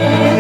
Thank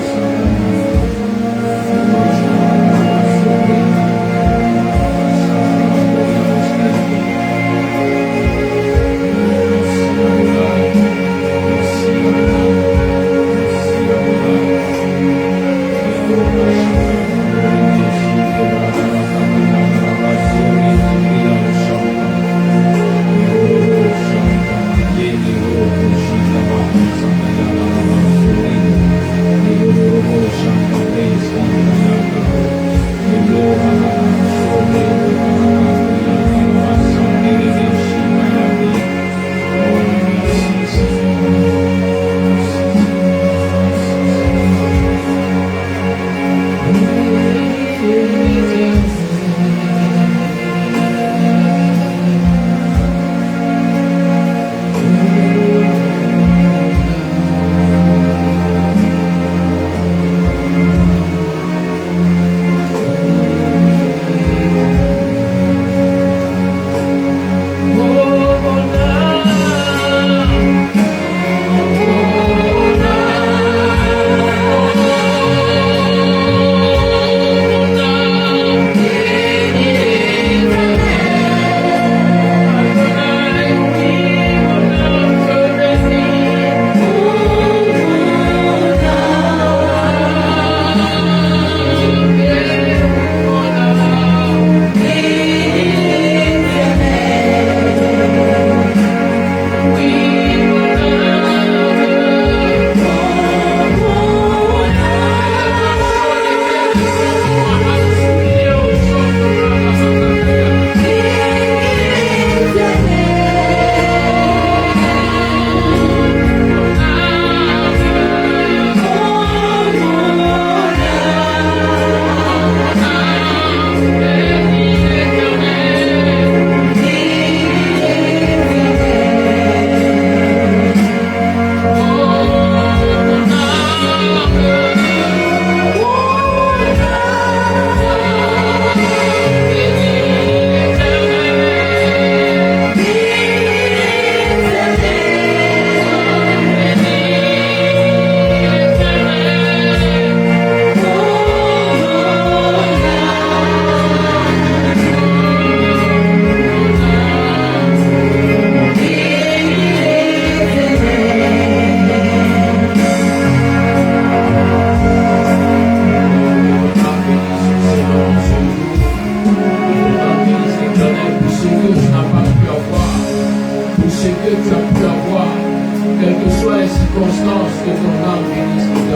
you.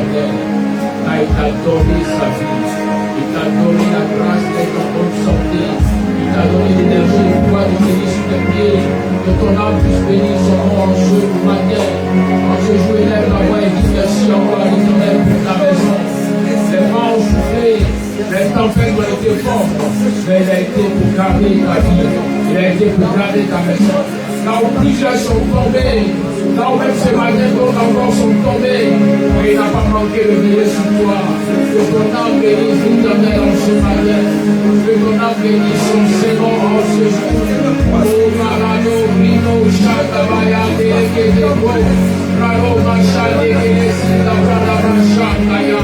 éternel. Car il t'a donné sa vie. Il t'a donné la grâce d'être en bonne santé. Il t'a donné l'énergie et le pouvoir de tenir sur tes pieds. Que ton âme puisse bénir son nom en ce matin. En ce jour, élève la voix et dis merci encore à l'Éternel pour ta maison. Les vents ont soufflé, les tempêtes ont été fortes, mais il a été pour garder ta vie. Il a été pour garder ta maison. Là où plusieurs sont tombés, là où même ce matin d'autres encore sont tombés, mais il n'a pas manqué de veiller sur toi. Que ton âme bénisse l'Éternel en ce matin. Que ton âme bénisse son Seigneur en ce jour. Oh Marano, Rino, Chatabaya, Dekedebo, Rano, Machade, Kedesida, Prada, Chataya.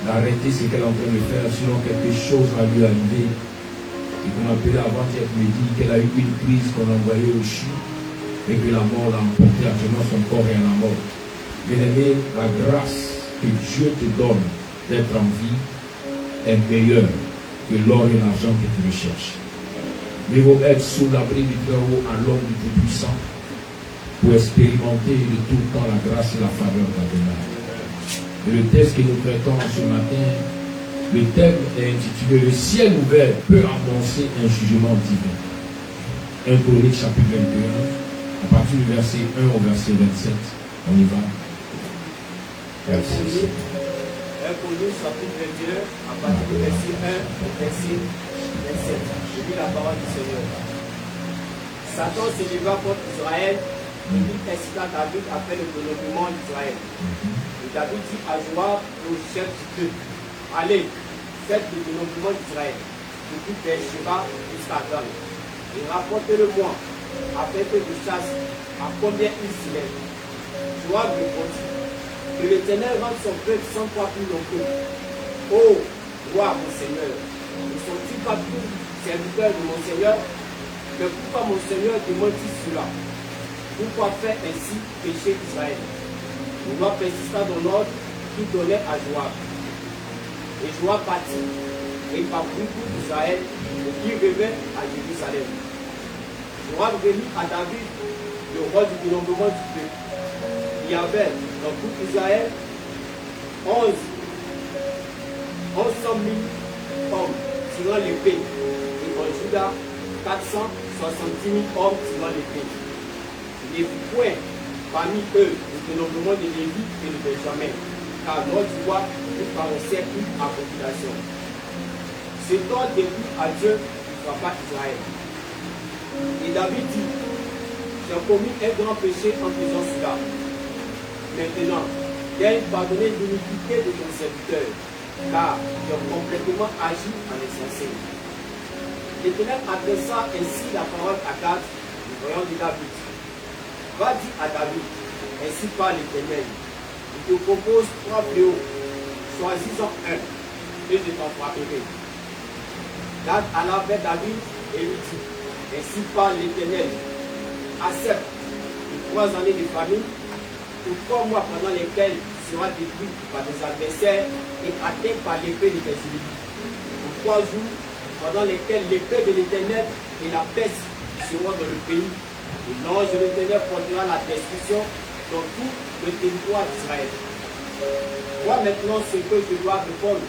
D'arrêter ce qu'elle est en train de faire, sinon quelque chose va lui arriver. Et qu'on appelait avant-hier midi qu'elle a eu une crise qu'on a envoyée au CHU. et que la mort l'a emporté en tenant son corps et à la mort. Bien-aimé, la grâce que Dieu te donne d'être en vie est meilleure que l'or et l'argent que tu recherches. Mieux vaut être sous l'abri du Très-Haut à l'homme du Tout-Puissant pour expérimenter de tout le temps la grâce et la faveur d'Adonai. Et le texte que nous traitons ce matin, le thème est intitulé « Le ciel ouvert peut annoncer un jugement divin ». 1 Chroniques chapitre 21, à partir du verset 1 au verset 27. On y va. Merci. 1 Chroniques chapitre 21, à partir du verset 1 au verset 27. Je lis la parole du Seigneur. Satan se leva contre Israël, et il incita David à faire le développement d'Israël. Et David dit à Joab, au chef du peuple, allez, faites le développement d'Israël, depuis Beersheba jusqu'à Dan, et rapportez-le-moi, afin que je chasse à combien il s'élève. Joab répondit, que l'Éternel rende son peuple 100 fois plus nombreux. Oh, roi, mon Seigneur, ne sont-ils pas tous serviteurs de mon Seigneur? Mais pourquoi mon Seigneur demande-t-il cela? Pourquoi faire ainsi pécher Israël? Le roi persista dans l'ordre qu'il donnait à Joab. Et Joab partit, et parcourut tout Israël, et il revint à Jérusalem. Joab remit à David le roi du dénombrement du peuple. Il y avait dans tout Israël 11 100 000 hommes tirant l'épée, et en Juda 470 000 hommes tirant l'épée. Il ne fut point parmi eux le dénombrement de Lévi et de Benjamin, car l'ordre du roi ne paraissait plus à population. Cet ordre déplut à Dieu ne frappa Israël. Et David dit, j'ai commis un grand péché en faisant cela. Maintenant, daigne pardonner l'iniquité de ton serviteur, car j'ai complètement agi en insensé. L'Éternel adressa ainsi la parole à Gad, le voyant de David. Va dire à David, ainsi par l'Éternel, je te propose 3 fléaux, choisis-en un, et je t'en frapperai. Gad alla vers David et lui dit, ainsi par l'Éternel, accepte les 3 années de famine, ou 3 mois pendant lesquels tu seras détruit par des adversaires et atteint par l'épée de tes ennemis, ou 3 jours pendant lesquels l'épée de l'Éternel et la peste seront dans le pays. Et l'ange de l'Éternel portera la destruction dans tout le territoire d'Israël. Vois maintenant ce que je dois répondre.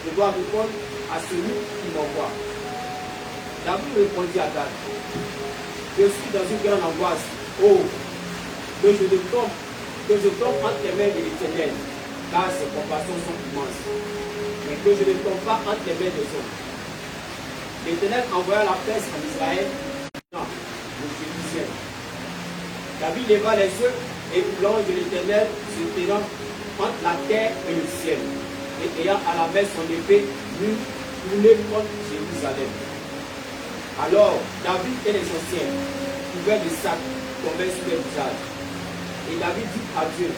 Je dois répondre à celui qui m'envoie. David répondit à Gad, je suis dans une grande angoisse. Oh, que je tombe entre les mains de l'Éternel, car ses compassions sont immenses. Mais que je ne tombe pas entre les mains des hommes. L'Éternel envoya la peste en Israël. Non, le Jérusalem. David leva les yeux et l'ange de l'Éternel se tenant entre la terre et le ciel, et ayant à la main son épée nue tournée contre Jérusalem. Alors David et les anciens couverts de sacs tombaient sur les visages. Et David dit à Dieu,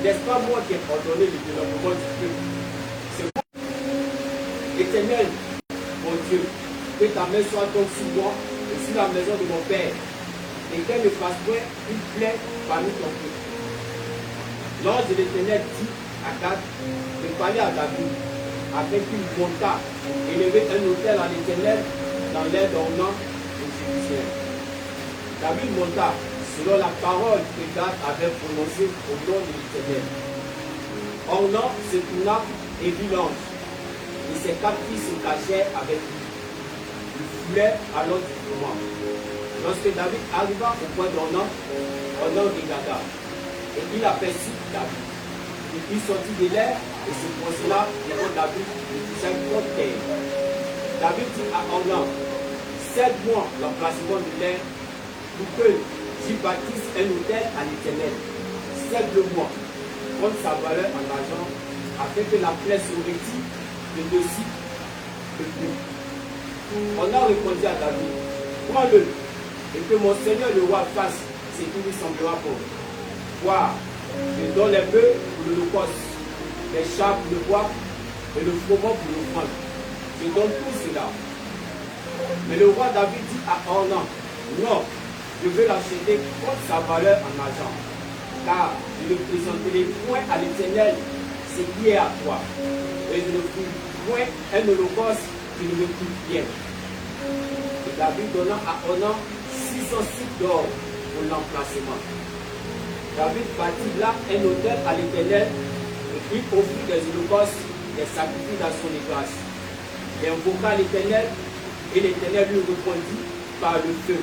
n'est-ce pas moi qui ai ordonné le développement du peuple? C'est moi, Éternel, mon Dieu, que ta main soit donc sur moi et sur la maison de mon père, et qu'elle ne fasse point une plaie parmi ton peuple. L'ange de l'Éternel dit à Gad de parler à David, afin qu'il montât élever un autel à l'Éternel dans l'air d'Ornan de Jérusalem. David monta selon la parole que Gad avait prononcée au nom de l'Éternel. Ornan se tourna et vit l'ange, et ses 4 fils se cachèrent avec lui. Il foulait à l'autre du moment. Lorsque David arriva au point d'Ornan, Ornan regarda, et il aperçut David. Et il sortit de l'air et se postera devant David et toucha contre terre. David dit à Ornan, cède-moi l'emplacement de l'air pour que j'y bâtisse un autel à l'Éternel. Cède-le-moi, contre sa valeur en argent, afin que la plaie se retire de dessus le plus. Ornan répondit à David, prends-le, et que mon Seigneur le roi fasse ce qui lui semblera bon. Voir, je donne les bœufs pour l'holocauste, les chats pour le bois et le froment pour l'offrande. Je donne tout cela. Mais le roi David dit à Ornan, non, je veux l'acheter contre sa valeur en argent. Car je ne présenterai point à l'Éternel ce qui est à toi. Et je ne ferai point un holocauste qui ne me coûte rien. Et David donna à Onan 600 cycles d'or pour l'emplacement. David bâtit là un autel à l'Éternel et il offrit des holocaustes, des sacrifices dans son église. Il invoqua l'Éternel et l'Éternel lui répondit par le feu.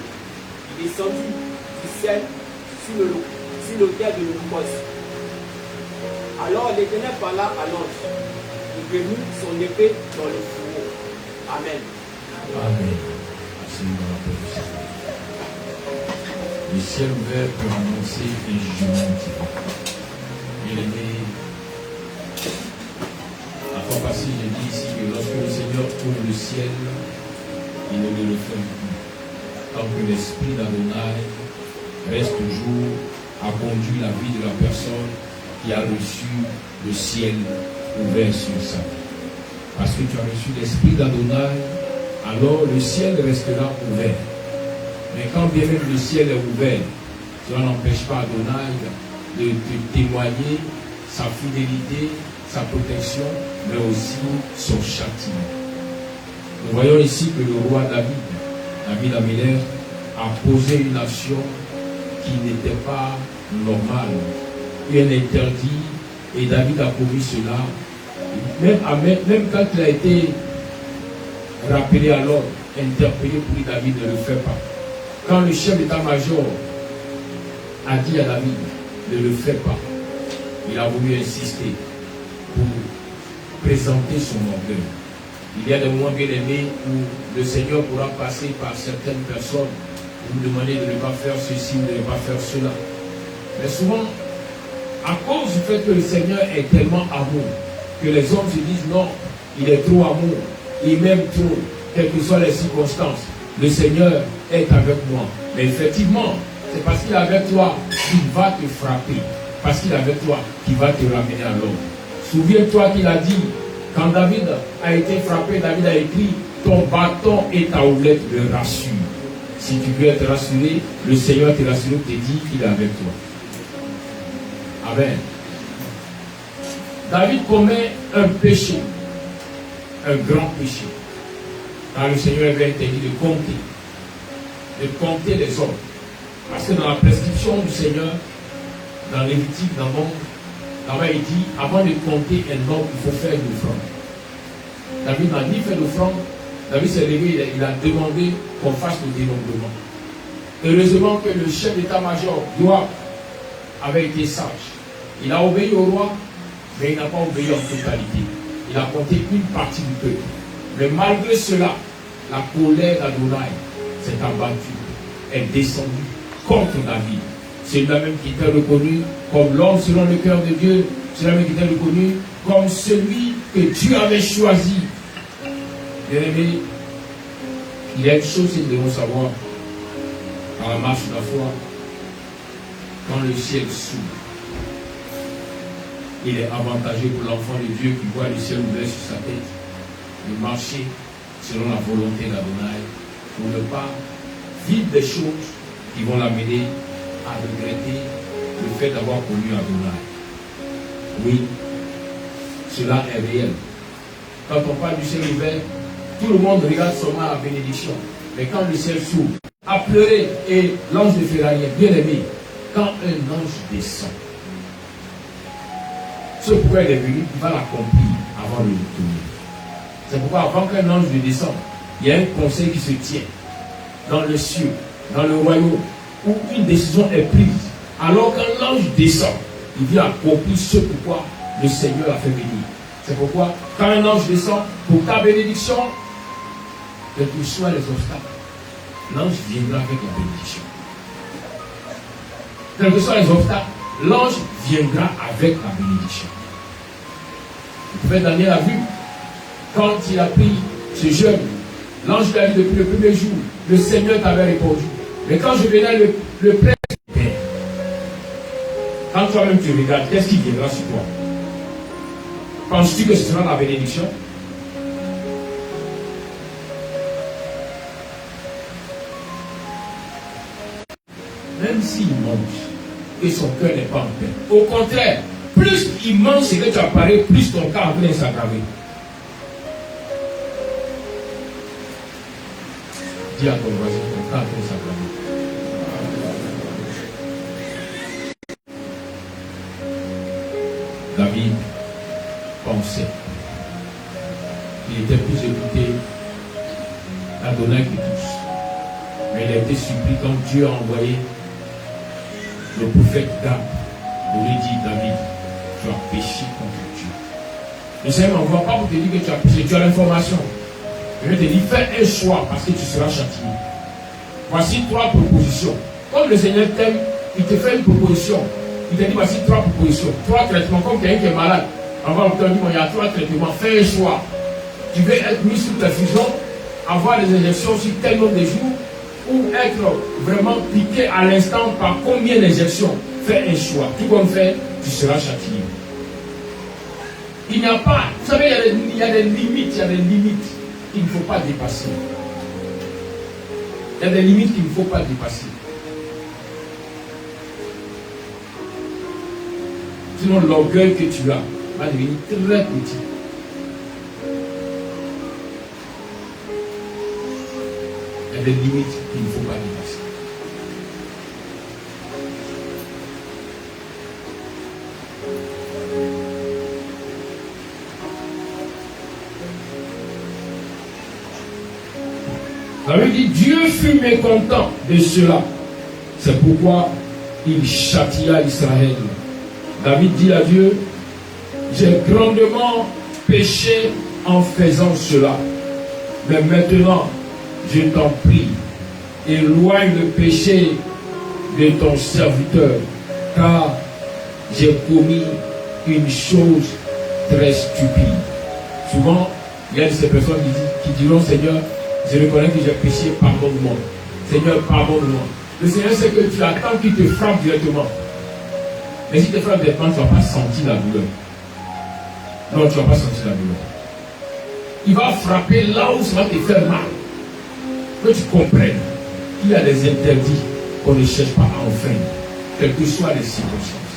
Il descendit du ciel sur l'autel de l'holocauste. Alors l'Éternel parla à l'ange. Il remit son épée dans le fourreau. Amen. Amen. Absolument la paix du Seigneur. Le ciel ouvert pour annoncer un jugement divin. Bien-aimé, la fois passée, j'ai dit ici que lorsque le Seigneur ouvre le ciel, il ne le referme plus. Tant que l'esprit d'Adonai reste toujours à conduire la vie de la personne qui a reçu le ciel ouvert sur sa vie. Parce que tu as reçu l'esprit d'Adonai, alors le ciel restera ouvert. Mais quand bien même le ciel est ouvert, cela n'empêche pas Adonai de te témoigner sa fidélité, sa protection, mais aussi son châtiment. Nous voyons ici que le roi David Améler, a posé une action qui n'était pas normale. Il y a un interdit et David a commis cela. Même quand il a été rappelé à l'ordre, interpellé pour lui, David ne le fait pas. Quand le chef d'état-major a dit à David ne le fait pas, il a voulu insister pour présenter son orgueil. Il y a des moments bien aimés où le Seigneur pourra passer par certaines personnes pour nous demander de ne pas faire ceci ou de ne pas faire cela. Mais souvent, à cause du fait que le Seigneur est tellement amour, que les hommes se disent non, il est trop amour, il m'aime trop, quelles que soient les circonstances, le Seigneur est avec moi. Mais effectivement, c'est parce qu'il est avec toi qu'il va te frapper, parce qu'il est avec toi qu'il va te ramener à l'ordre. Souviens-toi qu'il a dit, quand David a été frappé, David a écrit, ton bâton et ta houlette le rassurent. Si tu veux être rassuré, le Seigneur te rassure, te dit qu'il est avec toi. Amen. David commet un péché, un grand péché. Car le Seigneur avait interdit de compter les hommes. Parce que dans la prescription du Seigneur, dans Lévitique, dans Nombre, là-bas il dit, avant de compter un homme, il faut faire une offrande. David n'a ni fait d'offrande. David s'est levé, il a demandé qu'on fasse le dénombrement. Heureusement que le chef d'état-major, Joab, avait été sage. Il a obéi au roi, mais il n'a pas obéi en totalité. Il a compté une partie du peuple. Mais malgré cela, la colère d'Adonai s'est abattue, est descendue contre David. C'est celui-là même qui était reconnu comme l'homme selon le cœur de Dieu, celui-là même qui était reconnu comme celui que Dieu avait choisi. Bien aimé, il y a une chose que nous devons savoir dans la marche de la foi. Quand le ciel s'ouvre, il est avantageux pour l'enfant de Dieu qui voit le ciel ouvert sur sa tête de marcher selon la volonté d'Adonai pour ne pas vivre des choses qui vont l'amener à regretter le fait d'avoir connu Adonai. Oui, cela est réel. Quand on parle du ciel ouvert, tout le monde regarde seulement la bénédiction. Mais quand le ciel s'ouvre, à pleurer, et l'ange ne fera rien. Bien aimé, quand un ange descend, ce pourquoi il est venu, il va l'accomplir avant de retourner. C'est pourquoi avant qu'un ange ne descende, il y a un conseil qui se tient dans le ciel, dans le royaume, où une décision est prise. Alors qu'un ange descend, il vient accomplir ce pourquoi le Seigneur l'a fait venir. C'est pourquoi, quand un ange descend pour ta bénédiction, quels que soient les obstacles, l'ange viendra avec la bénédiction. Quels que soient les obstacles, l'ange viendra avec la bénédiction. Le prophète Daniel a vu, quand il a pris ce jeûne, l'ange lui a dit depuis le premier jour, le Seigneur t'avait répondu. Mais quand je venais le prêtre, quand toi-même tu regardes, qu'est-ce qui viendra sur toi? Penses-tu que ce sera la bénédiction? s'il mange et son cœur n'est pas en paix. Au contraire, plus il mange ce que tu as parlé, plus ton cœur vient s'aggraver. Dis à ton voisin, ton cœur vient s'aggraver. David pensait. Il était plus écouté d'Adonai que tous. Mais il a été surpris quand Dieu a envoyé le prophète Gad pour lui dire, David, tu as péché contre Dieu. Le Seigneur ne m'envoie pas pour te dire que tu as péché, tu as l'information. Je vais te dire, fais un choix parce que tu seras châtié. Voici 3 propositions. Comme le Seigneur t'aime, il te fait une proposition. Il te dit, voici 3 propositions, 3 traitements. Comme quelqu'un qui est malade, on va vous dire, il y a 3 traitements, fais un choix. Tu veux être mis sous perfusion, avoir des injections sur tel nombre de jours, ou être vraiment piqué à l'instant par combien d'injections. Fais un choix. Tout comme fait, tu seras châtié. Il n'y a pas, vous savez, il y a des limites, qu'il ne faut pas dépasser. Il y a des limites qu'il ne faut pas dépasser. Sinon, l'orgueil que tu as va devenir très petit. Il y a des limites qu'il ne faut pas dépasser. Ça veut dire Dieu fut mécontent de cela. C'est pourquoi il châtia Israël. David dit à Dieu, j'ai grandement péché en faisant cela. Mais maintenant, je t'en prie, éloigne le péché de ton serviteur, car j'ai commis une chose très stupide. Souvent, il y a de ces personnes qui diront, Seigneur, je reconnais que j'ai péché, pardonne-moi. Seigneur, pardonne-moi. Le Seigneur sait que tu attends qu'il te frappe directement. Mais si tu te frappes directement, tu ne vas pas sentir la douleur. Non, tu ne vas pas sentir la douleur. Il va frapper là où ça va te faire mal. Que tu comprennes qu'il y a des interdits qu'on ne cherche pas à enfreindre, quelles que soient les circonstances.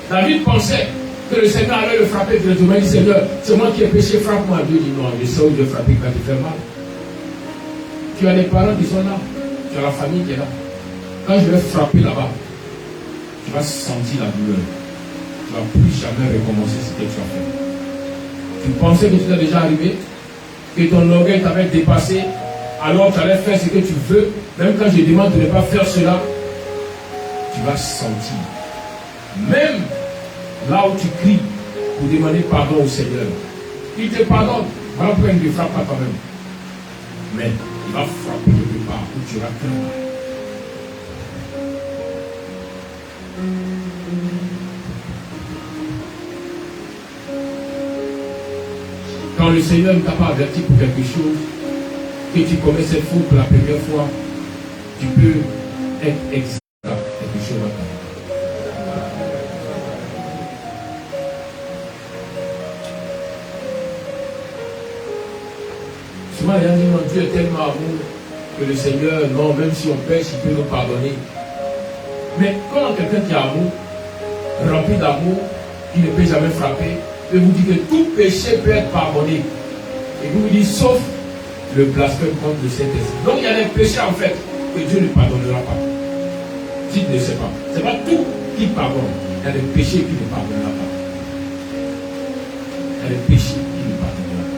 David pensait que le Seigneur allait le frapper directement. Il dit, Seigneur, c'est moi qui ai péché, frappe-moi. Dieu dit, non, je sais où je vais frapper quand tu fais mal. Tu as les parents qui sont là, tu as la famille qui est là. Quand je vais frapper là-bas, tu vas sentir la douleur. Tu ne vas plus jamais recommencer ce que tu as fait. Tu pensais que tu t'es déjà arrivé, que ton orgueil t'avait dépassé, alors tu allais faire ce que tu veux. Même quand je demande de ne pas faire cela, tu vas sentir. Même là où tu cries pour demander pardon au Seigneur, il te pardonne. Voilà pourquoi il ne te frappe pas toi-même. Mais il va frapper quelque part où tu auras très mal. Quand le Seigneur ne t'a pas averti pour quelque chose, que tu commets cette faute pour la première fois, tu peux être exact quelque chose à faire. Souvent, il y a dit, non, Dieu est tellement amour que le Seigneur, non, même si on pêche, il peut nous pardonner. Mais quand quelqu'un qui a amour, rempli d'amour, qui ne peut jamais frapper, il vous dit que tout péché peut être pardonné. Et vous vous dites, sauf le blasphème contre le Saint-Esprit. Donc il y a des péchés en fait que Dieu ne pardonnera pas. Si tu ne sais pas. Ce n'est pas tout qui pardonne. Il y a des péchés qui ne pardonnera pas. Il y a des péchés qui ne pardonnera pas.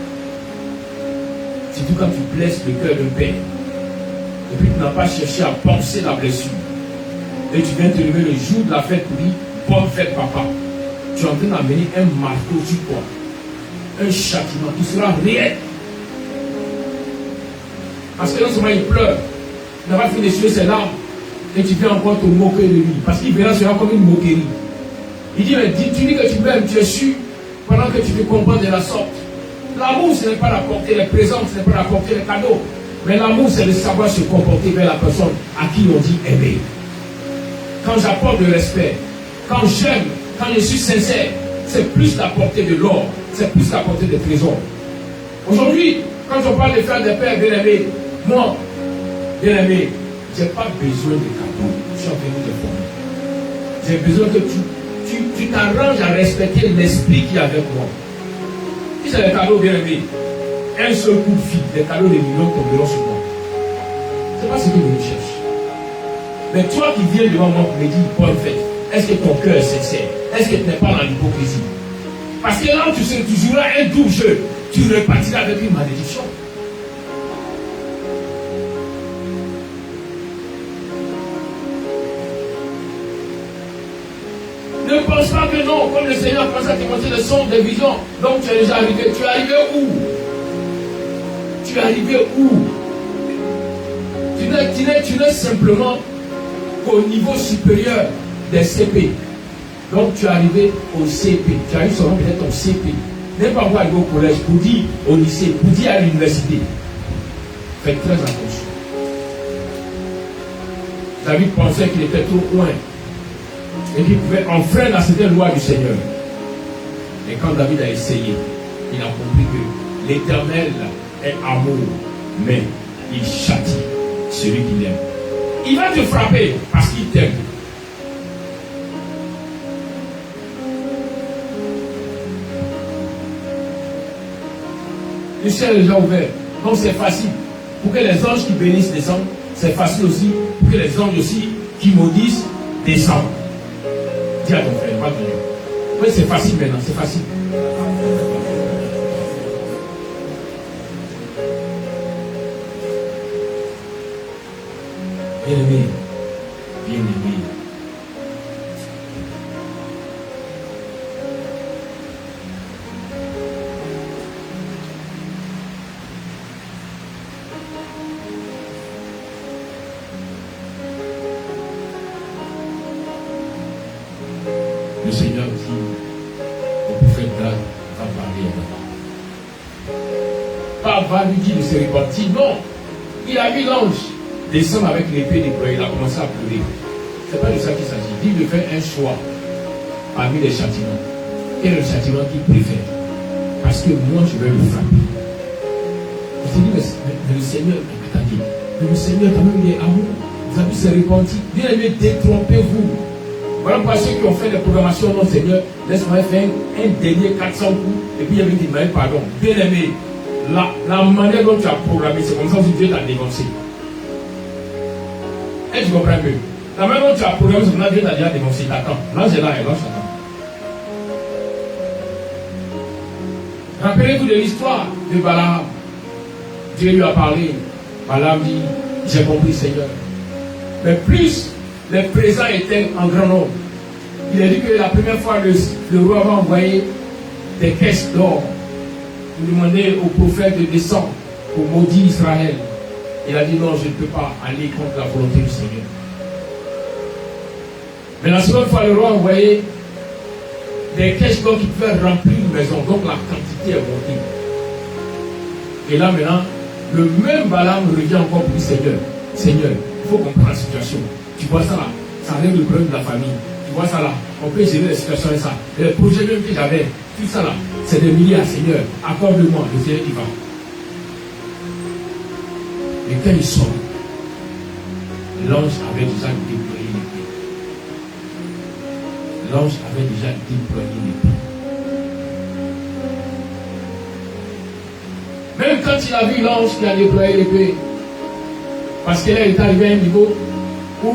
Surtout quand tu blesses le cœur d'un père. Et puis tu n'as pas cherché à penser la blessure. Et tu viens te lever le jour de la fête pour dire, bonne fête papa. Tu es en train d'amener un marteau sur toi. Un châtiment qui sera réel. Parce que non seulement il pleure, il n'a pas fini d'essuyer ses larmes, et tu viens encore te moquer de lui. Parce qu'il verra cela comme une moquerie. Il dit, mais tu dis que tu m'aimes, tu es sûr, pendant que tu te comportes de la sorte. L'amour, ce n'est pas d'apporter les présents, ce n'est pas d'apporter les cadeaux. Mais l'amour, c'est de savoir se comporter vers la personne à qui on dit aimer. Quand j'apporte le respect, quand j'aime, quand je suis sincère, c'est plus d'apporter de l'or, c'est plus d'apporter des trésors. Aujourd'hui, quand on parle de faire des pères bien-aimés, moi, bien-aimé, je n'ai pas besoin de cadeaux. je suis venu te former. J'ai besoin que tu t'arranges à respecter l'esprit qui est avec moi. Si c'est les cadeaux bien aimés, un seul coup de fil, les cadeaux de millions tomberont sur moi. Ce n'est pas ce que je cherche. Mais toi qui viens devant moi pour me dire bonne fête, est-ce que ton cœur est sincère? Est-ce que tu n'es pas dans l'hypocrisie? Parce que là où tu joueras un double jeu, tu repartiras avec une malédiction. Ne pense pas que non, comme le Seigneur pense à te montrer le son des visions. Donc tu es déjà arrivé. Tu es arrivé où? Tu es arrivé où? Tu n'es simplement qu'au niveau supérieur des CP. Donc tu es arrivé au CP. Tu arrives seulement peut-être au CP. Même pas voir arriver au collège, pour dire au lycée, pour dire à l'université. Faites très attention. David pensait qu'il était trop loin et qu'il pouvait enfreindre la certaine loi du Seigneur. Et quand David a essayé, il a compris que l'Éternel est amour, mais il châtie celui qu'il aime. Il va te frapper parce qu'il t'aime. Le ciel est déjà ouvert. Donc c'est facile. Pour que les anges qui bénissent descendent, c'est facile aussi pour que les anges aussi qui maudissent descendent. Dis à ton frère, pas de Dieu. Oui, c'est facile maintenant, c'est facile. Bien-aimé, bien-aimé. Le Seigneur dit au prophète Gad, va parler à Pas va lui dire de se repentir, non. Il a vu l'ange descendre avec l'épée déployée, il a commencé à pleurer. Ce n'est pas de ça qu'il s'agit. Il de faire un choix parmi les châtiments. Quel est le châtiment qu'il préfère? Parce que moi, je vais le frapper. Il s'est dit, mais le Seigneur, attendez, mais le Seigneur, quand même, il est amour. Vous avez se repenti. Bien aimé, détrompez-vous. Voilà pourquoi ceux qui ont fait des programmations, non Seigneur, laisse-moi faire un dernier 400 coups, et puis il y avait une demande pardon. Bien aimé, la manière dont tu as programmé, c'est comme ça que Dieu t'a dénoncé. Et tu comprends mieux. La manière dont tu as programmé, c'est comme ça que Dieu t'a déjà dénoncé. T'attends. L'ange est là et l'ange t'attend. Rappelez-vous de l'histoire de Balaam. Dieu lui a parlé. Balaam dit, j'ai compris Seigneur. Mais plus les présents étaient en grand nombre. Il a dit que la première fois, le roi va envoyer des caisses d'or pour demander au prophète de descendre pour maudire Israël. Il a dit non, je ne peux pas aller contre la volonté du Seigneur. Mais la seconde fois, le roi a envoyé des caisses d'or qui pouvaient remplir une maison. Donc la quantité est montée. Et là maintenant, le même Balaam revient encore pour dire Seigneur, Seigneur, il faut comprendre la situation. Tu vois ça là, ça règle le problème de la famille. Tu vois ça là, on peut gérer la situation et ça. Et les projets même que j'avais, tout ça là, c'est des milliards, Seigneur. Accorde-moi, le Seigneur qui va. Et quand il sort, l'ange avait déjà déployé l'épée. L'ange avait déjà déployé l'épée. Même quand il a vu l'ange qui a déployé l'épée, parce qu'il est arrivé à un niveau où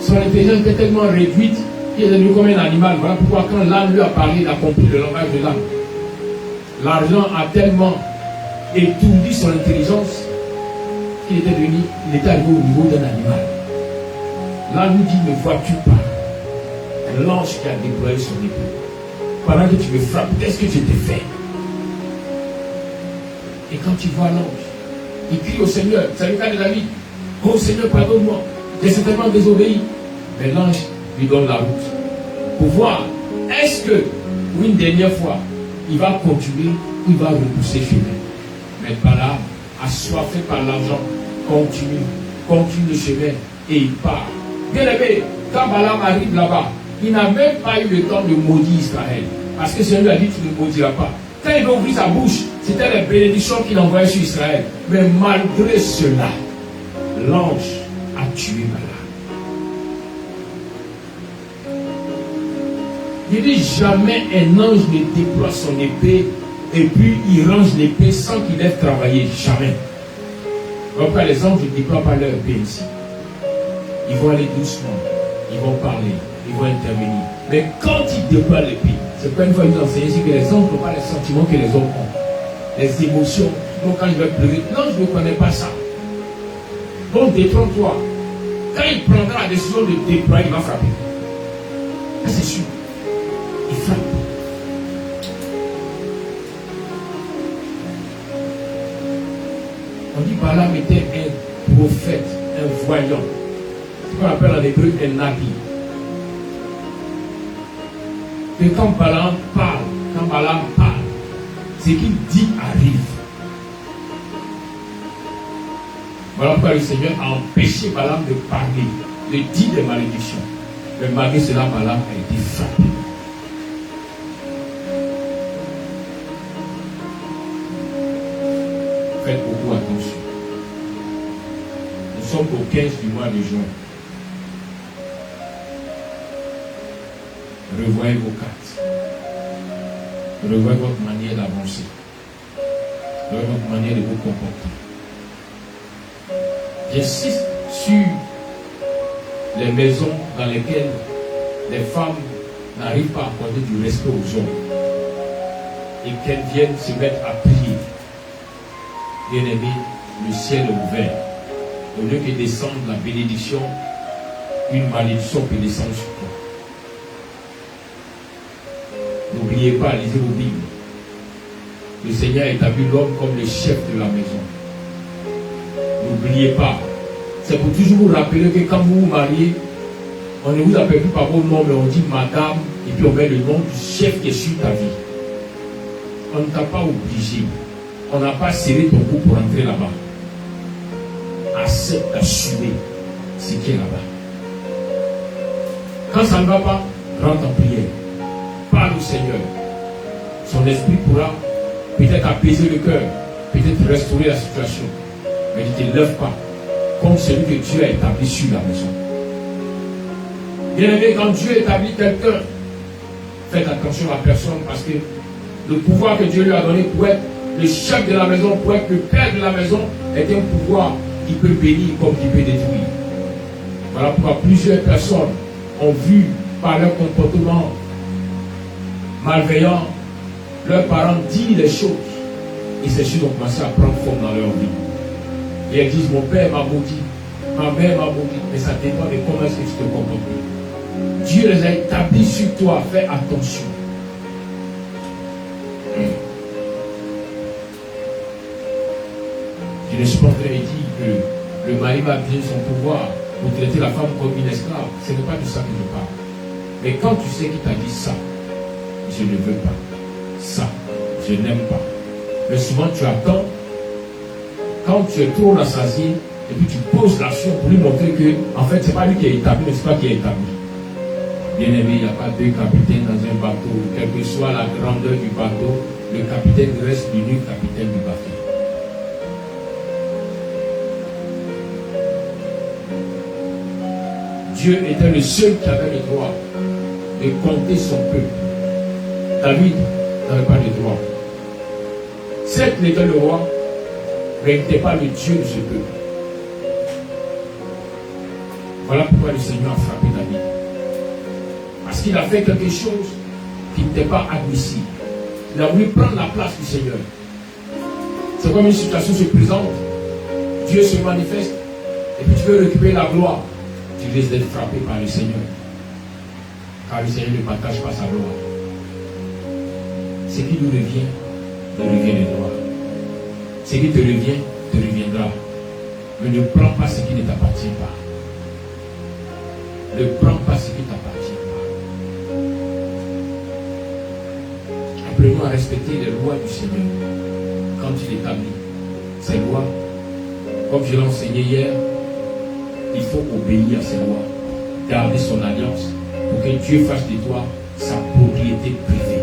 son intelligence était tellement réduite qu'il est devenu comme un animal. Voilà pourquoi quand l'âme lui a parlé, il a compris le langage de l'âme. L'argent a tellement étourdi son intelligence qu'il était arrivé au niveau d'un animal. L'âme lui dit, ne vois-tu pas l'ange qui a déployé son épée? Pendant que tu me frappes, qu'est-ce que je t'ai fait? Et quand tu vois l'ange, il crie au Seigneur, c'est le cas de David. Oh Seigneur, pardonne-moi, j'ai certainement désobéi. Mais l'ange lui donne la route pour voir, est-ce que, une dernière fois, il va continuer ou il va repousser chemin. Mais Balaam, assoiffé par l'argent, continue le chemin et il part. Bien aimé, quand Balaam arrive là-bas, il n'a même pas eu le temps de maudire Israël. Parce que Seigneur lui a dit, tu ne maudiras pas. Quand il a ouvert sa bouche, c'était les bénédictions qu'il envoyait sur Israël. Mais malgré cela, l'ange a tué Balaam. Il dit jamais un ange ne déploie son épée et puis il range l'épée sans qu'il ait travaillé. Jamais. Donc les anges ne déploient pas leur épée ici. Ils vont aller doucement. Ils vont parler. Ils vont intervenir. Mais quand ils déploient l'épée, c'est pas une fois qu'ils nous enseignent ici que les anges n'ont pas les sentiments que les hommes ont. Les émotions. Donc quand je vais pleurer, non, je ne connais pas ça. Donc détrompe-toi. Quand il prendra la décision de déployer, il va frapper. C'est sûr. Il frappe. On dit Balaam était un prophète, un voyant. C'est ce qu'on appelle en hébreu un nabi. Et quand Balaam parle, ce qu'il dit arrive. Voilà pourquoi le Seigneur a empêché Balaam de parler, de dire des malédictions. Mais malgré cela, Balaam a été frappé. Faites beaucoup attention. Nous sommes au 15 du mois de juin. Revoyez vos cartes. Revoyez votre manière d'avancer. Revoyez votre manière de vous comporter. J'insiste sur les maisons dans lesquelles les femmes n'arrivent pas à accorder du respect aux hommes et qu'elles viennent se mettre à prier. Bien-aimé, le ciel est ouvert. Au lieu que descende la bénédiction, une malédiction peut descendre sur toi. N'oubliez pas, lisez vos Bibles. Le Seigneur a établi l'homme comme le chef de la maison. N'oubliez pas. C'est pour toujours vous rappeler que quand vous vous mariez, on ne vous appelle plus par vos noms, mais on dit madame, et puis on met le nom du chef qui est sur ta vie. On ne t'a pas obligé. On n'a pas serré ton cou pour entrer là-bas. Accepte d'assumer ce qui est là-bas. Quand ça ne va pas, rentre en prière. Parle au Seigneur. Son esprit pourra peut-être apaiser le cœur, peut-être restaurer la situation. Mais ne te lève pas comme celui que Dieu a établi sur la maison. Bien aimé, quand Dieu établit quelqu'un, faites attention à la personne parce que le pouvoir que Dieu lui a donné pour être le chef de la maison, pour être le père de la maison, est un pouvoir qui peut bénir comme qui peut détruire. Voilà pourquoi plusieurs personnes ont vu par leur comportement malveillant leurs parents dire les choses et ces choses ont commencé à prendre forme dans leur vie. Et elles disent, mon père m'a maudit, ma mère m'a maudit, mais ça dépend de comment est-ce que tu te comportes. Dieu les a établis sur toi, fais attention. Je ne suis pas en train de dire que le mari va utiliser son pouvoir pour traiter la femme comme une esclave. Ce n'est pas de ça que je parle. Mais quand tu sais qu'il t'a dit ça, je ne veux pas. Ça, je n'aime pas. Mais souvent tu attends, quand tu es trop rassasié, et puis tu poses l'action pour lui montrer que, en fait, ce n'est pas lui qui est établi, mais c'est pas qui est établi. Bien aimé, il n'y a pas deux capitaines dans un bateau. Quelle que soit la grandeur du bateau, le capitaine reste l'unique capitaine du bateau. Dieu était le seul qui avait le droit de compter son peuple. David n'avait pas le droit. Certes, il était le roi, mais il n'était pas le Dieu de ce peuple. Voilà pourquoi le Seigneur a frappé David. Parce qu'il a fait quelque chose qui n'était pas admissible. Il a voulu prendre la place du Seigneur. C'est comme une situation se présente. Dieu se manifeste et puis tu veux récupérer la gloire. Tu risques d'être frappé par le Seigneur. Car le Seigneur ne partage pas sa gloire. Ce qui nous revient, nous revient de droit. Ce qui te revient, te reviendra. Mais ne prends pas ce qui ne t'appartient pas. Ne prends pas ce qui ne t'appartient pas. Apprenons à respecter les lois du Seigneur quand il établit ces lois. Comme je l'ai enseigné hier, il faut obéir à ces lois, garder son alliance pour que Dieu fasse de toi sa propriété privée.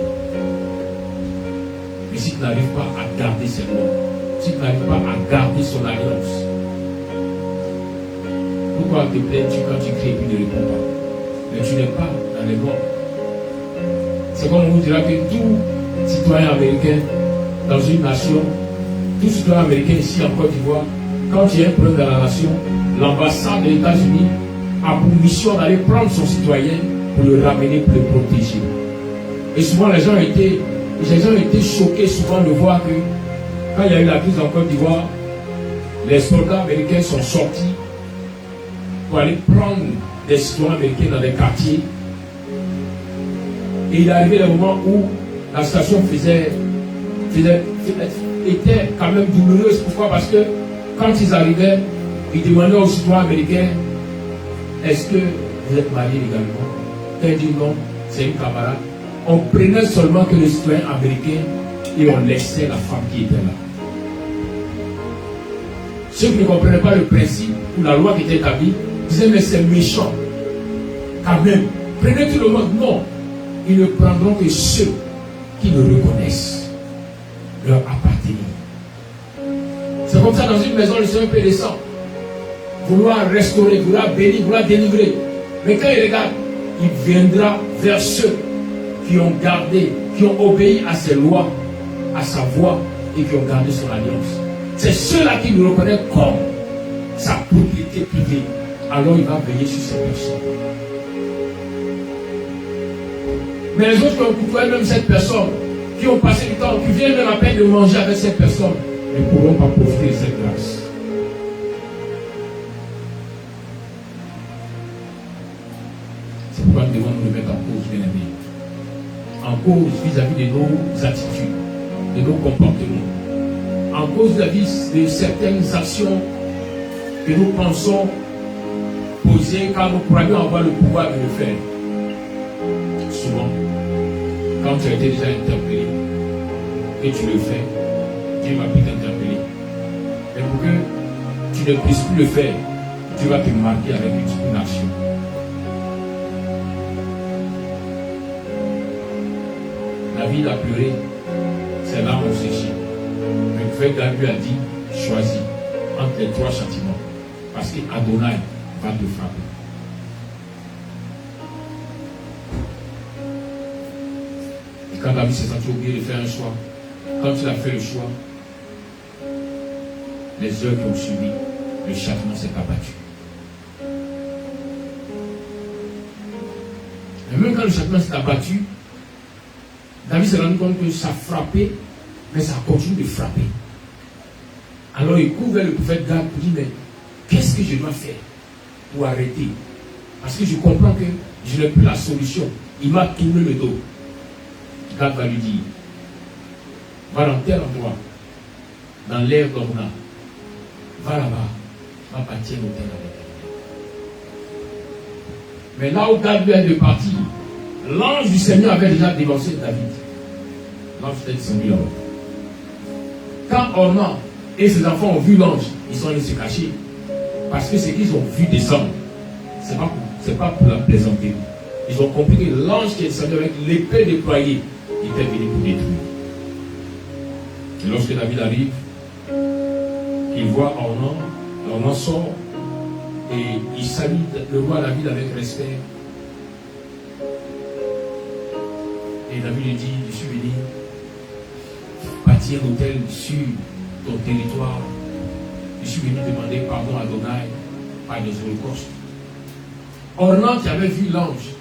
Mais si tu n'arrives pas à garder ses lois, si tu n'arrives pas à garder son alliance, pourquoi te plains-tu quand tu cries et puis ne réponds pas? Mais tu n'es pas dans les lois. C'est comme on vous dira que tout citoyen américain dans une nation, tout citoyen américain ici en Côte d'Ivoire, quand il y a un problème dans la nation, l'ambassade des États-Unis a pour mission d'aller prendre son citoyen pour le ramener, pour le protéger. Et souvent les gens étaient choqués souvent de voir que quand il y a eu la crise en Côte d'Ivoire, les soldats américains sont sortis pour aller prendre des citoyens américains dans des quartiers. Et il est arrivé le moment où la situation était quand même douloureuse. Pourquoi? Parce que quand ils arrivaient, ils demandaient aux citoyens américains, est-ce que vous êtes mariés également? Ils disent non, c'est une camarade. On prenait seulement que les citoyens américains et on laissait la femme qui était là. Ceux qui ne comprenaient pas le principe ou la loi qui était établie disaient mais c'est méchant. Quand même, prenez tout le monde. Non, ils ne prendront que ceux qui le reconnaissent leur appartenir. C'est comme ça dans une maison, le Seigneur peut descendre, vouloir restaurer, vouloir bénir, vouloir délivrer. Mais quand il regarde, il viendra vers ceux qui ont gardé, qui ont obéi à ses lois, à sa voix et qui ont gardé son alliance. C'est ceux-là qui le reconnaissent comme sa propriété privée. Alors il va veiller sur ces personnes. Mais les autres qui ont côtoyé même cette personne, qui ont passé du temps, qui viennent même à peine de manger avec cette personne, ne pourront pas profiter de cette grâce. C'est pourquoi nous devons nous mettre en cause, bien aimés. En cause vis-à-vis de nos attitudes, de nos comportements. En cause vis-à-vis de certaines actions que nous pensons poser car nous croyons avoir le pouvoir de le faire. Souvent, quand tu as été déjà interpellé et tu le fais, Dieu va plus t'interpeller. Et pour que tu ne puisses plus le faire, Dieu va te marquer avec une action. La vie a pleuré, c'est là où on séchit. Mais le fait que Dieu a dit, choisis entre les trois châtiments. Parce qu'Adonai va te frapper. Et quand David s'est senti obligé de faire un choix, quand il a fait le choix, les heures qui ont suivi, le châtiment s'est abattu. Et même quand le châtiment s'est abattu, David s'est rendu compte que ça frappait, mais ça continue de frapper. Alors il court vers le prophète Gad pour dire, mais qu'est-ce que je dois faire pour arrêter? Parce que je comprends que je n'ai plus la solution. Il m'a tourné le dos. Gad va lui dire, va dans tel endroit, dans l'air d'Orna, va là-bas, va bâtir l'hôtel avec elle. Mais là où Gad vient de partir, l'ange du Seigneur avait déjà dévancé David. L'ange était descendu là-bas. Quand Orna et ses enfants ont vu l'ange, ils sont allés se cacher. Parce que ce qu'ils ont vu descendre, ce n'est pas pour la plaisanterie. Ils ont compris que l'ange qui est descendu avec l'épée déployée était venu pour détruire. Et lorsque David arrive, il voit Ornan sort et il salue le roi David avec respect. Et David lui dit, je suis venu bâtir l'autel sur ton territoire. Je suis venu demander pardon à Adonai par les holocaustes. Ornan qui avait vu l'ange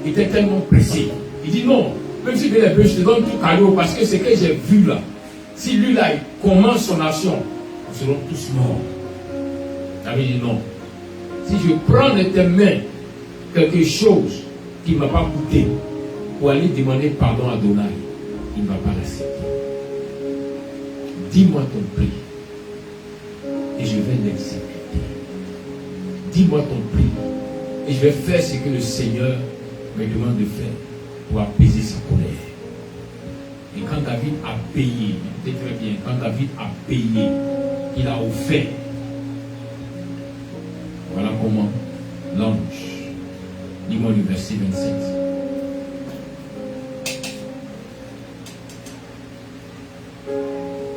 était tellement pressé. Il dit non, même si je te donne tout cadeau parce que ce que j'ai vu là, si lui là il commence son action, nous serons tous morts. David dit non. Si je prends de tes mains quelque chose qui ne m'a pas coûté pour aller demander pardon à Adonai, il ne va pas l'accepter. Dis-moi ton prix et je vais l'exécuter. Dis-moi ton prix et je vais faire ce que le Seigneur me demande de faire pour apaiser sa colère. Et quand David a payé, écoutez très bien, quand David a payé, il a offert. Voilà comment l'ange, dis-moi le verset 27.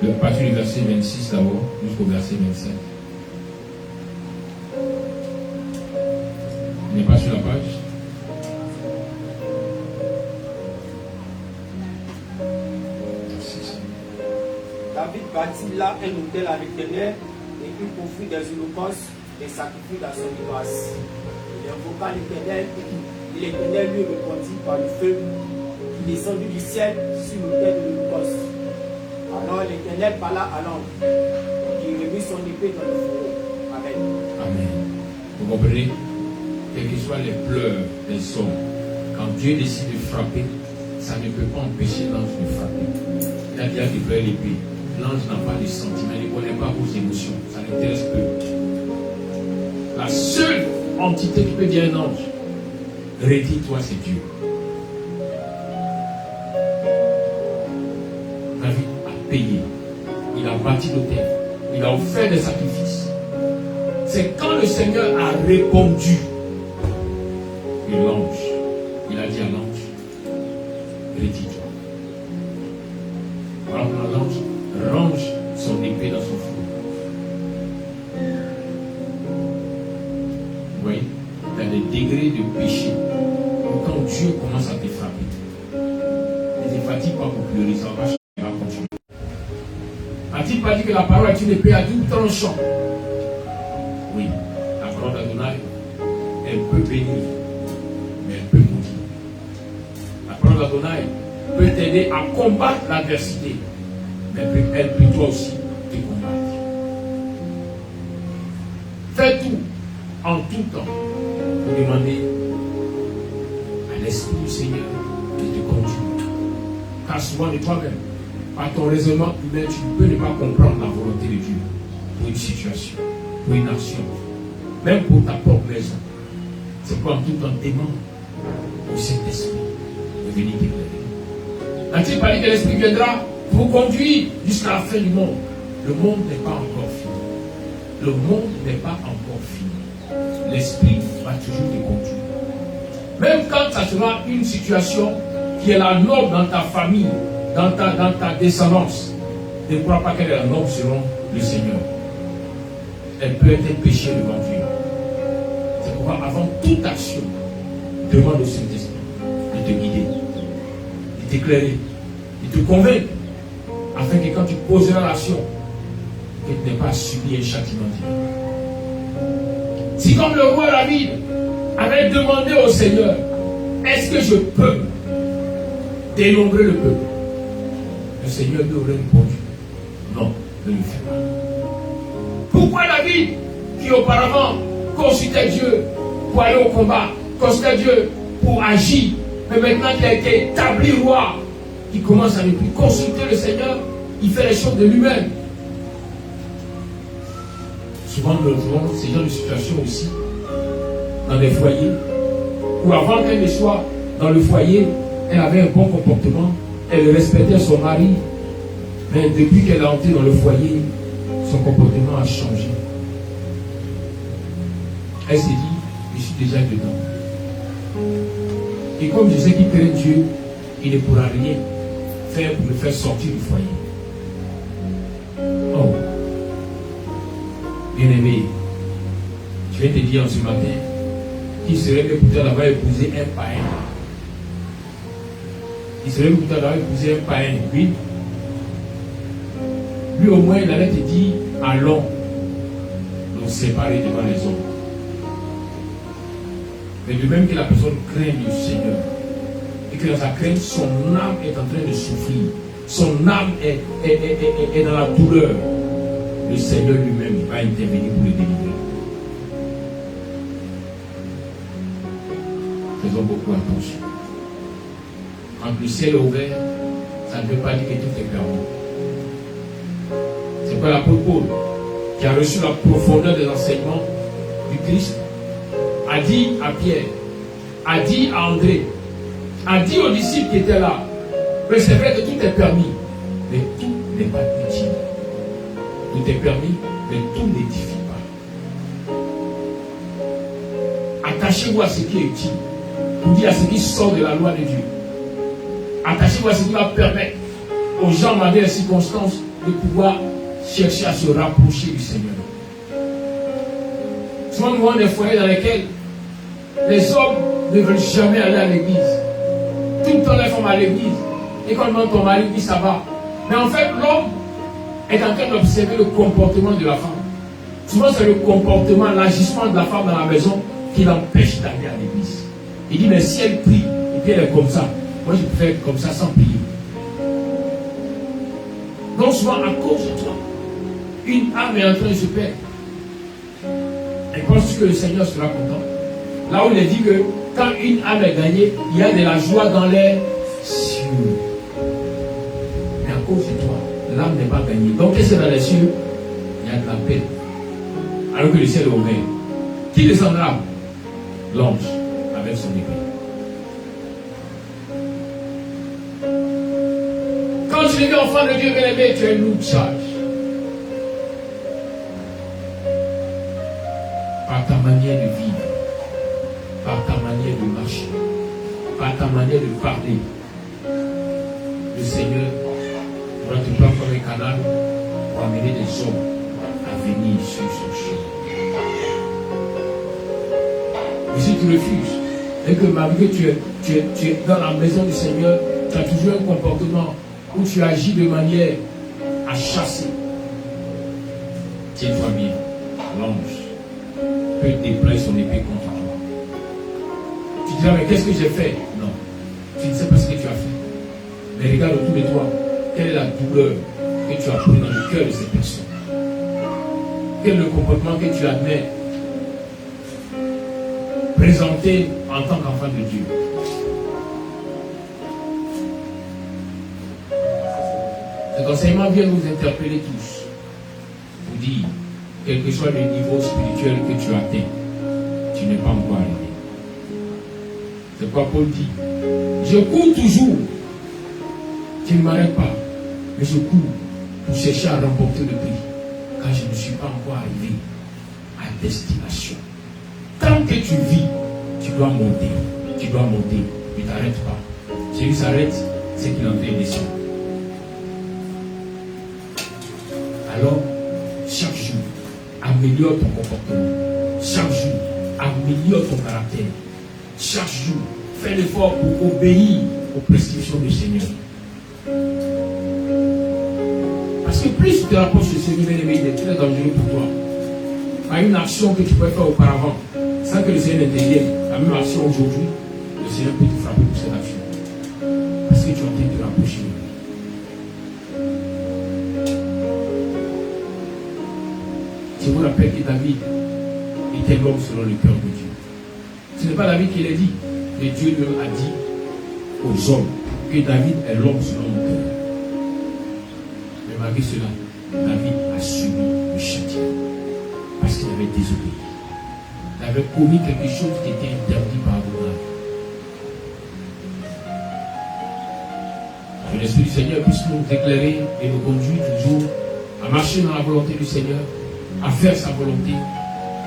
À partir du verset 26 d'abord, jusqu'au verset 27. Il n'est pas sur la page. David bâtit là un autel à l'Éternel et il offrit des holocaustes et sacrifices à son grâce. Il invoqua l'Éternel et l'Éternel lui répondit par le feu qui descendit du ciel sur l'autel de l'holocauste. Alors l'Éternel parla à l'ange qui remit son épée dans le fourreau. Amen. Amen. Vous comprenez? Quelles que soient les pleurs des hommes, quand Dieu décide de frapper, ça ne peut pas empêcher l'ange de frapper. Il a dit à déployer l'épée. L'ange n'a pas de sentiments, il ne connaît pas vos émotions. Ça l'intéresse peu. La seule entité qui peut dire un ange, redis-toi, c'est Dieu. David a payé. Il a bâti l'autel. Il a offert des sacrifices. C'est quand le Seigneur a répondu. Et l'ange, il a dit à l'ange, redis-toi. Voilà pourquoi l'ange range son épée dans son four. Vous voyez, il y a des degrés de péché. Quand Dieu commence à te frapper, ne te fatigue pas pour pleurer, ça va changer, il va continuer. A-t-il pas dit que la parole est une épée à double tranchant? Oui, la parole d'Adonai, elle peut bénir, mais elle peut maudire. La parole d'Adonai peut t'aider à combattre l'adversité, mais elle peut toi aussi te combattre. Fais tout, en tout temps, pour demander à l'Esprit du Seigneur de te conduire. Car souvent de toi-même, par ton raisonnement humain, tu ne peux ne pas comprendre la volonté de Dieu pour une situation, pour une action, même pour ta propre maison. C'est pourquoi en tout temps demande au Saint-Esprit de venir t'éclairer. N'a-t-il pas dit que l'Esprit viendra vous conduire jusqu'à la fin du monde? Le monde n'est pas encore fini. Le monde n'est pas encore fini. L'Esprit va toujours te conduire. Même quand ça sera une situation qui est la norme dans ta famille, dans ta descendance, ne crois pas qu'elle est la norme selon le Seigneur. Elle peut être un péché devant Dieu. C'est pourquoi avant toute action, demande au Saint-Esprit de te guider, de t'éclairer, de te convaincre, afin que quand tu poseras l'action, que tu n'aies pas subi un châtiment divin. Si comme le roi David avait demandé au Seigneur, est-ce que je peux dénombrer le peuple? Le Seigneur lui aurait répondu, non, ne le fais pas. Pourquoi David, qui auparavant consultait Dieu pour aller au combat, consultait Dieu pour agir, mais maintenant qu'il a été établi roi, il commence à ne plus consulter le Seigneur, il fait les choses de lui-même. Souvent nous retrouvons ces genres de situations aussi dans des foyers où avant qu'elle ne soit dans le foyer, elle avait un bon comportement, elle respectait son mari, mais depuis qu'elle est entrée dans le foyer, son comportement a changé. Elle s'est dit, je suis déjà dedans. Et comme je sais qu'il craint Dieu, il ne pourra rien faire pour le faire sortir du foyer. Oh, bien-aimé, je vais te dire en ce matin qu'il serait mieux pour toi d'avoir épousé un païen. Il serait mieux pour toi d'avoir épousé un païen, oui. Lui au moins il allait te dire, allons nous séparer devant les hommes. Mais de même que la personne craint le Seigneur, et que dans sa crainte, son âme est en train de souffrir, son âme est dans la douleur, le Seigneur lui-même va intervenir pour le délivrer. Faisons beaucoup attention. Quand le ciel est ouvert, ça ne veut pas dire que tout est permis. C'est pas l'apôtre Paul qui a reçu la profondeur des enseignements du Christ, a dit à Pierre, a dit à André, a dit aux disciples qui étaient là, mais c'est vrai que tout est permis, mais tout n'est pas utile. Tout est permis, mais tout n'édifie pas. Attachez-vous à ce qui est utile, pour dire à ce qui sort de la loi de Dieu. Attachez-vous à ce qui va permettre aux gens, malgré les circonstances, de pouvoir chercher à se rapprocher du Seigneur. Souvent, nous voyons des foyers dans lesquels les hommes ne veulent jamais aller à l'église. Tout le temps, les femmes à l'église. Et quand on demande ton mari, il dit ça va. Mais en fait, l'homme est en train d'observer le comportement de la femme. Souvent, c'est le comportement, l'agissement de la femme dans la maison qui l'empêche d'aller à l'église. Il dit, mais si elle prie, et puis elle est comme ça, moi je peux faire comme ça sans prier. Donc souvent, à cause de toi, une âme est en train de se perdre. Elle pense que le Seigneur sera content. Là où il est dit que quand une âme est gagnée, il y a de la joie dans les cieux. Mais à cause de toi, l'âme n'est pas gagnée. Donc qu'est-ce qu'il y a dans les cieux? Il y a de la paix. Alors que le ciel est ouvert. Qui descendra? L'ange avec son épée. Quand tu es enfant de Dieu bien-aimé, tu es une lourde charge. Par ta manière de vivre, par ta manière de marcher, par ta manière de parler, le Seigneur va te prendre comme un canal pour amener des hommes à venir sur son chemin. Mais si tu refuses, et que malgré que tu es dans la maison du Seigneur, tu as toujours un comportement où tu agis de manière à chasser, tiens-toi bien, l'ange peut déployer son épée contre toi. Tu diras, mais qu'est-ce que j'ai fait? Non, tu ne sais pas ce que tu as fait. Mais regarde autour de toi, quelle est la douleur que tu as pris dans le cœur de ces personnes? Quel est le comportement que tu admets présenté en tant qu'enfant de Dieu? Cet enseignement vient nous interpeller tous pour dire, quel que soit le niveau spirituel que tu atteins, tu n'es pas encore arrivé. C'est quoi Paul dit? Je cours toujours. Tu ne m'arrêtes pas. Mais je cours pour chercher à remporter le prix. Car je ne suis pas encore arrivé à destination. Tant que tu vis, tu dois monter. Tu dois monter. Ne t'arrête pas. Si il s'arrête, c'est qu'il en fait descendre. Alors, chaque jour, améliore ton comportement. Chaque jour, améliore ton caractère. Chaque jour, fais l'effort pour obéir aux prescriptions du Seigneur. Parce que plus tu te rapproches du Seigneur, il est très dangereux pour toi. Par une action que tu pouvais faire auparavant, sans que le Seigneur n'intervienne, la même action aujourd'hui, le Seigneur peut te frapper pour cette action. Parce que tu es en train de te rapprocher de lui. Je vous rappelle que David était l'homme selon le cœur de Dieu. Ce n'est pas David qui l'a dit, mais Dieu lui a dit aux hommes que David est l'homme selon mon cœur. Mais malgré cela, David a subi le châtiment parce qu'il avait désobéi. Il avait commis quelque chose qui était interdit par Adonai. Que l'Esprit du Seigneur puisse nous éclairer et nous conduire toujours à marcher dans la volonté du Seigneur, à faire sa volonté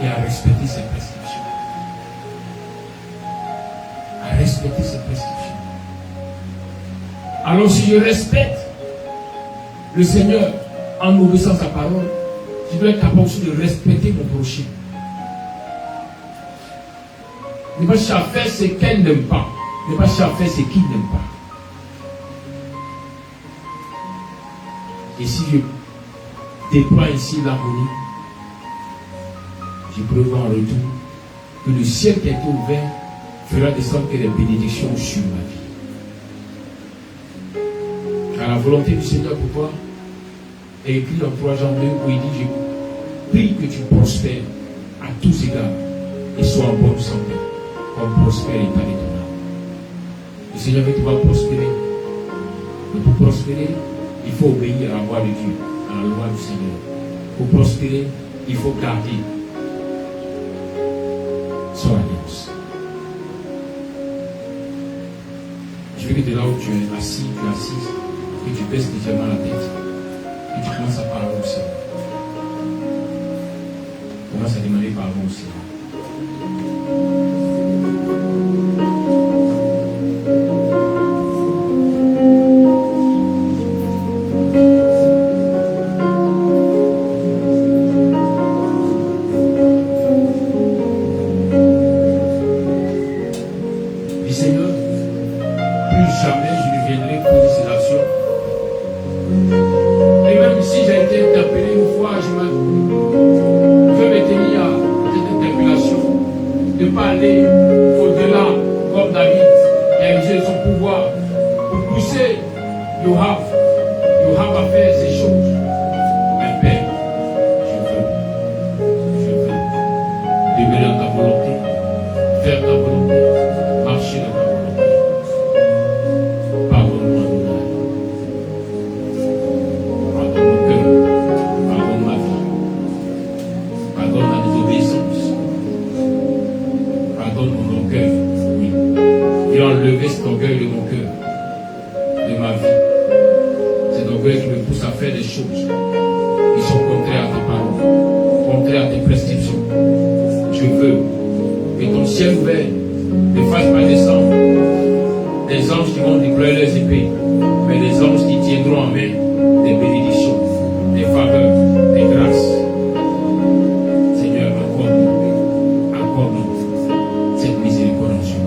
et à respecter ses prescriptions. À respecter ses prescriptions. Alors si je respecte le Seigneur en obéissant sa parole, je dois être capable aussi de respecter mon prochain. Ne pas chercher à faire ce qu'elle n'aime pas. Ne pas chercher à faire ce qu'il n'aime pas. Et si je déploie ici l'harmonie, je pourrais voir en retour que le ciel qui a été ouvert fera descendre que des bénédictions sur ma vie. Car la volonté du Seigneur pour toi est écrite en 3 Jean 2 où il dit, je prie que tu prospères à tous égards et sois en bonne santé, comme prospère l'état de ton âme. Le Seigneur veut te voir prospérer. Mais pour prospérer, il faut obéir à la voix de Dieu, à la loi du Seigneur. Pour prospérer, il faut garder son alliance. Je veux que de là où tu es assis, tu es assise, que tu baisses légèrement la tête et tu commences à parler au Seigneur. Commence à demander pardon au Seigneur. Si j'ai été interpellé une fois, je m'étais mis à cette interpellation de ne pas aller au-delà comme David qui a usé son pouvoir pour pousser Joab à faire ces choses. Mais Père, je veux demeurer dans ta volonté, faire ta volonté, marcher dans ta volonté. Pardonne-moi, pardonne mon cœur, pardonne ma vie, pardonne ma désobéissance, pardonne mon orgueil, oui. Et enlever cet orgueil de mon cœur, de ma vie. Cet orgueil qui me pousse à faire des choses qui sont contraires à ta parole, contraires à tes prescriptions. Je veux que ton ciel ouvert ne fasse pas descendre des anges qui vont déployer leurs épées, mais des anges qui tiendront en main des bénédictions, des faveurs, des grâces. Seigneur, accorde-nous cette miséricorde en ce matin.